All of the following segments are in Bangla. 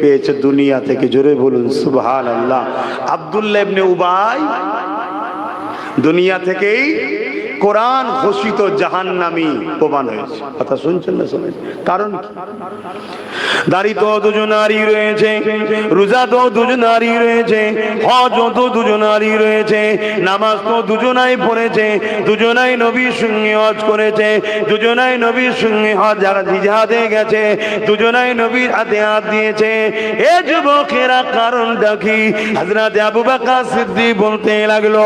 পেয়েছে দুনিয়া থেকে। জোরে বলুন সুবহানাল্লাহ। আব্দুল্লাহ ইবনে উবাই দুনিয়া থেকেই কোরআন ঘোষিত জাহান্নামী প্রমাণ হয়েছে। কথা শুনছেন না শুনেন? কারণ দাড়ি তো দুজনারই রয়েছে, রোজা তো দুজনারই রয়েছে, হজ তো দুজনারই রয়েছে, নামাজ তো দুজনাই পড়েছে, দুজনাই নবীর সঙ্গে হজ করেছে, দুজনাই নবীর সঙ্গে হজ যারা জিহাদে গেছে, দুজনাই নবীর হাতে হাত দিয়েছে। এ যুবকেরা কারণটা কি? হযরত আবু বকর সিদ্দিক বলতে লাগলো,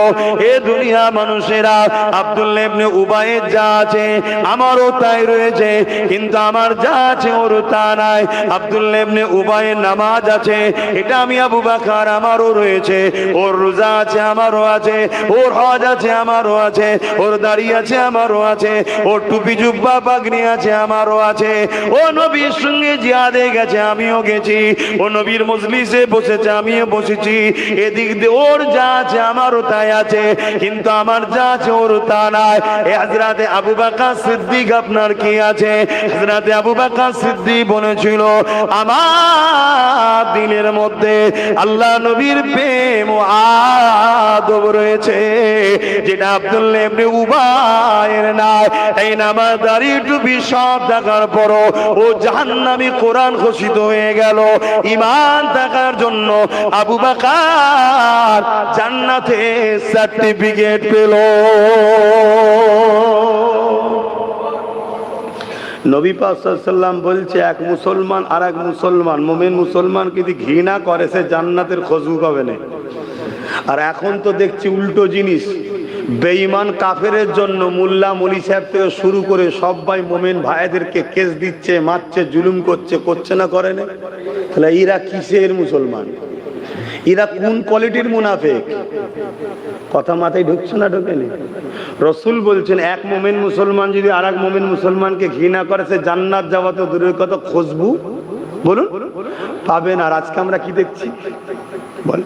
এ দুনিয়া মানুষেরা আব্দুল্লাহ ইবনে উবাইয়ের যা আছে আমারও তাই রয়েছে, কিন্তু আমার যা আছে ওর তা নাই। আব্দুল্লাহ ইবনে উবাইয়ের নামাজ আছে, এটা আমি আবু বকর আমারও রয়েছে, ওর রোজা আছে আমারও আছে, ওর হজ আছে আমারও আছে, ওর দাড়ি আছে আমারও আছে, ওর টুপি জুব্বা পাগড়ি আছে আমারও আছে, ও নবীর সঙ্গে জিহাদে গেছে আমিও গেছি, ও নবীর মজলিসে বসেছে আমিও বসেছি, এদিক দিয়ে ওর যা আছে আমারও তাই আছে, কিন্তু আমার যা আছে ওর তা নাই। হযরত আবু বকর সিদ্দিক আপনার কি আছে? হযরত আবু বকর সিদ্দিক বলেছিল, আমার দিলের মধ্যে আল্লাহ নবীর প্রেম ও আদব রয়েছে, যেটা আব্দুল্লাহ ইবনে উবাইয়ের নাই। এই নামাজ দাড়ি টুপি সব থাকার পরও ও জাহান্নামী কোরআন ঘোষিত হয়ে গেল। ঈমান থাকার জন্য আবু বকর জান্নাতে সার্টিফিকেট পেল। নবী পাক সাল্লাল্লাহু আলাইহি ওয়াসাল্লাম বলছে, এক মুসলমান আর এক মুসলমান মুমিন মুসলমান যদি ঘৃণা করে সে জান্নাতের খুশবু পাবে না। আর এখন তো দেখছি উল্টো জিনিস, বেঈমান কাফেরের জন্য মোল্লা মলি সাহেব থেকে শুরু করে সবাই মুমিন ভাইদেরকে কেস দিচ্ছে, মারছে, জুলুম করছে, করছে না করে না? তাহলে এরা কিসের মুসলমান? এরা কোন কোয়ালিটির মুনাফিক? কথা মাথায় ঢুকছে না? ঢোকেনি? রাসূল বলছেন, এক মুমিন মুসলমান যদি আর এক মুমিন মুসলমানকে ঘৃণা করে সে জান্নাত যাওয়া তো দূরের কথা, খুশবু বলুন পাবে না। আর আজকে আমরা কি দেখছি বল?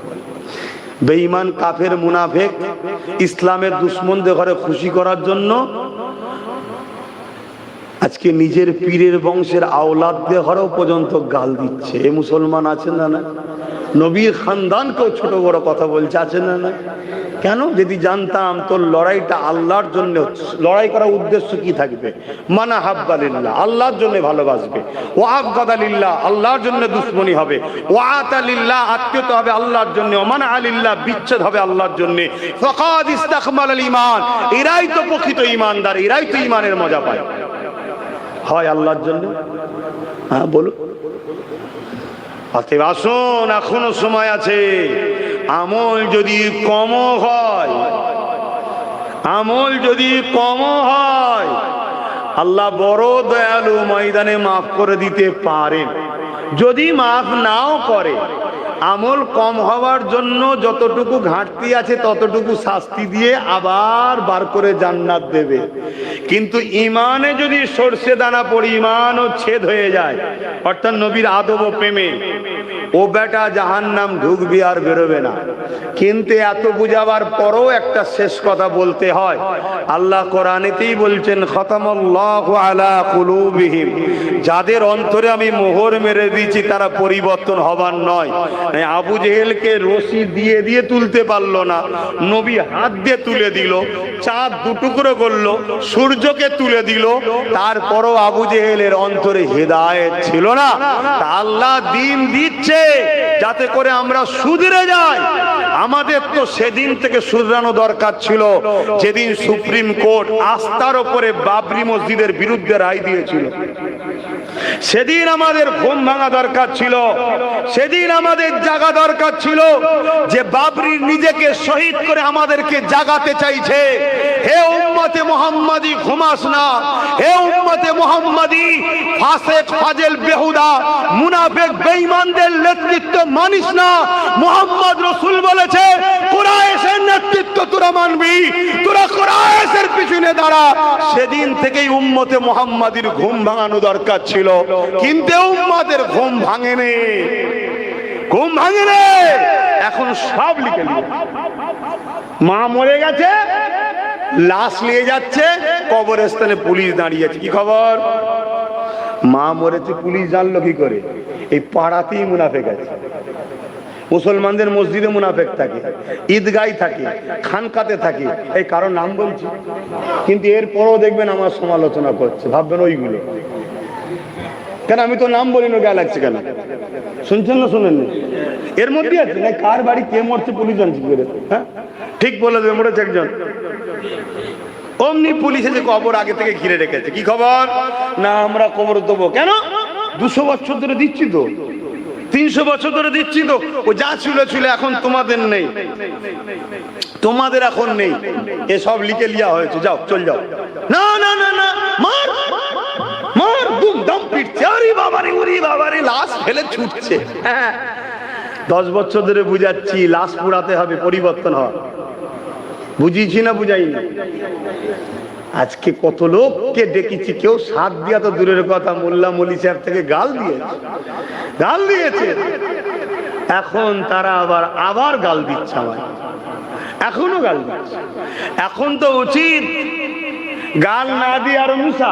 বেঈমান কাফের মুনাফিক ইসলামের দুশমনদের ঘরে খুশি করার জন্য আজকে নিজের পীরের বংশের আওলাদদের ঘরেও পর্যন্ত গাল দিচ্ছে। এ মুসলমান আছেন না? না নবীর খানদানকেও ছোট বড় কথা বলছে, আছেন না? না কেন? যদি জানতাম তোর লড়াইটা আল্লাহর জন্য, লড়াই করার উদ্দেশ্য কি থাকবে? মানা হাব্বা লিল্লাহ, আল্লাহর জন্য ভালোবাসবে, ও আবগাদা লিল্লাহ, আল্লাহর জন্য দুশ্মনী হবে, ও আতা লিল্লাহ, আত্মীয়তা হবে আল্লাহর জন্য, ও মানা আলিল্লাহ, বিচ্ছেদ হবে আল্লাহর জন্য। ফাকাদ ইস্তাকমালাল ঈমান, এরাই তো প্রকৃত ঈমানদার, এরাই তো ঈমানের মজা পায়। হয় আল্লাহর জন্য। হ্যাঁ বলুন। অতএব আসুন, এখনো সময় আছে। আমল যদি কম হয়, আমল যদি কম হয়, আল্লাহ বড় দয়ালু, ময়দানে মাফ করে দিতে পারেন। যদি মাফ নাও করে, আমল কম হওয়ার জন্য যতটুকু ঘাটতি আছে ততটুকু শাস্তি দিয়ে আবার বার করে জান্নাত দেবে। কিন্তু ইমানে যদি সরষে দানা পড়ে ইমানও ছেদ হয়ে যায়, অর্থাৎ নবীর আদব ও প্রেমে, ও বেটা জাহান্নাম ঢুকবি আর বেরোবে না। কিন্তু এত বুঝাবার পরও একটা শেষ কথা বলতে হয়। আল্লাহ কোরআনেতেই বলছেন, খতামাল্লাহু আলা কুলুবিহিম, যাদের অন্তরে আমি মোহর মেরে দিয়েছি তারা পরিবর্তন হবার নয়। আবু জেহেলকে রশি দিয়ে দিয়ে তুলতে পারলো না, নবী হাত দিয়ে তুলে দিল, চাঁদ দুটুকরো করলো, সূর্যকে তুলে দিল, তারপরও আবু জেহেলের অন্তরে হেদায়েত ছিল না। তা আল্লাহ দিন দিচ্ছে যাতে করে আমরা শুধরে যাই। আমাদের তো সেদিন থেকে শুধরানো দরকার ছিল যেদিন সুপ্রিম কোর্ট আস্থার উপরে বাবরি মসজিদের বিরুদ্ধে রায় দিয়েছিল। সেদিন আমাদের ঘুম ভাঙা দরকার ছিল, সেদিন আমাদের জাগা দরকার ছিল যে বাবরি নিজেকে শহীদ করে আমাদেরকে জাগাতে চাইছে। হে উম্মতে মুহাম্মাদি, ঘুমাস না। হে উম্মতে মুহাম্মাদি, ফাসিক ফাজেল বেহুদা মুনাফিক বেঈমানদের নেতৃত্ব মানিস না। মুহাম্মদ রাসূল বলেছে, কুরাইশের নেতৃত্ব তোরা মানবি, তোরা কুরাইশের পিছনে দাঁড়া। সেদিন থেকেই উম্মতে মুহাম্মাদির ঘুম ভাঙানো দরকার ছিল, কিন্তু উম্মতের ঘুম ভাঙেনি, ঘুম ভাঙেনি। এখন সব লিখে নিয়ে মা মরে গেছে, লাশ নিয়ে যাচ্ছে কবরস্থানে, পুলিশ দাঁড়িয়ে আছে। কি খবর? মা মরেছে, পুলিশ জানলো কি করে? এই পাড়াতেই মুনাফেক আছে। মুসলমানদের মসজিদে মুনাফেক থাকে, ঈদগায় থাকে, খানকাতে থাকে, এই কারো নাম বলছি, কিন্তু এরপরও দেখবেন আমার সমালোচনা করছে, ভাববেন ওইগুলো কেন, আমি তো নাম বলি না, গায়ে লাগছে কেন? শুনছেন না শুনেননি? এর মধ্যে আছে না কার বাড়ি কে মরছে পুলিশ জানছে করে, হ্যাঁ ঠিক বলে দেবে, মরেছে একজন, অমনি পুলিশ এসে কবর আগে থেকে ঘিরে রেখেছে। কি খবর? না আমরা কবর দেবো। কেন? 200 বছর ধরে দিচ্ছি তো, 300 বছর ধরে দিচ্ছি তো, ও যা ছিল ছিল, এখন তোমাদের নেই, তোমাদের এখন নেই, এসব লিখে লিয়া হয়েছে, যাও চল যাও। না না না না, মার মার, দুমদাম পিটছে, আরে বাবারে ওরে বাবারে, লাশ ফেলে ছুটছে। 10 বছর ধরে বুঝাচ্ছি লাশ পোড়াতে হবে, পরিবর্তন হয়, বুঝিয়েছি না বুঝাইনি? আজকে কত লোককে ডেকেছি, কেউ সাথ দিয়া তো দূরের কথা, মোল্লা মলি সাহেব থেকে গাল দিয়েছে, এখন তারা আবার গাল দিচ্ছে আমায়, এখনো গাল দিচ্ছে। এখন তো উচিত গাল না দিয়ে আরো মিশা,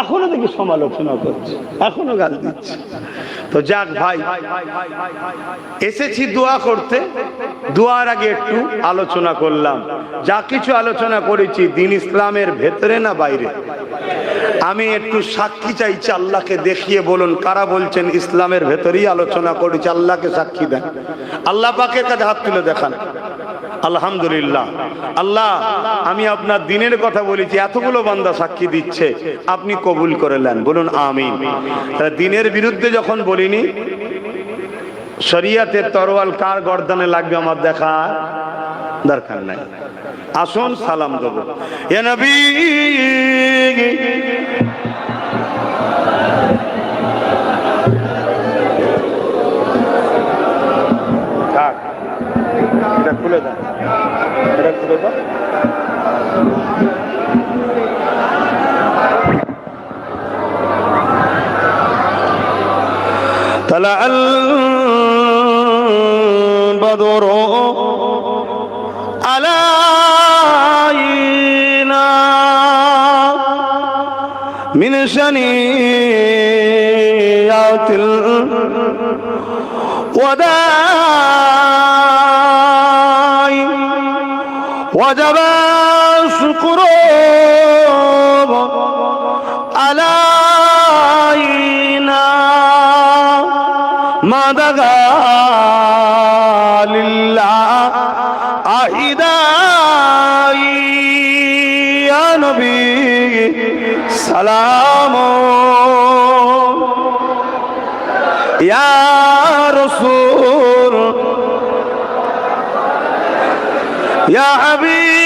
এখনো দেখি সমালোচনা করছে, এখনো গাল দিচ্ছে। তো যাক ভাই, এসেছি দোয়া করতে, দোয়ার আগে একটু আলোচনা করলাম। যা কিছু আলোচনা করেছি দ্বীন ইসলামের ভেতরে না বাইরে, আমি একটু সাক্ষী চাইছি, আল্লাহকে দেখিয়ে বলুন কারা বলছেন ইসলামের ভেতরেই আলোচনা করেছি, আল্লাহকে সাক্ষী দেন, আল্লাহ পাকের কাছে হাত তুলে দেখান। আলহামদুলিল্লাহ, আল্লাহ আমি আপনার দ্বীনের কথা বলেছি, এতগুলো বান্দা সাক্ষী দিচ্ছে, আপনি কবুল করে নেন, বলুন আমিন। দ্বীনের বিরুদ্ধে যখন বলিনি, শরিয়াতের তরোয়াল কার গর্দানে লাগবে আমার দেখা দরকার নাই, আসুন সালাম দেবো। এ নবী থাক, এটা খুলে দাও, এটা খুলে দাও। طلع البدر علينا من شنيعة الوداع وجب الشكر علينا ما دغى لله أهداي يا نبي سلام يا رسول يا حبيب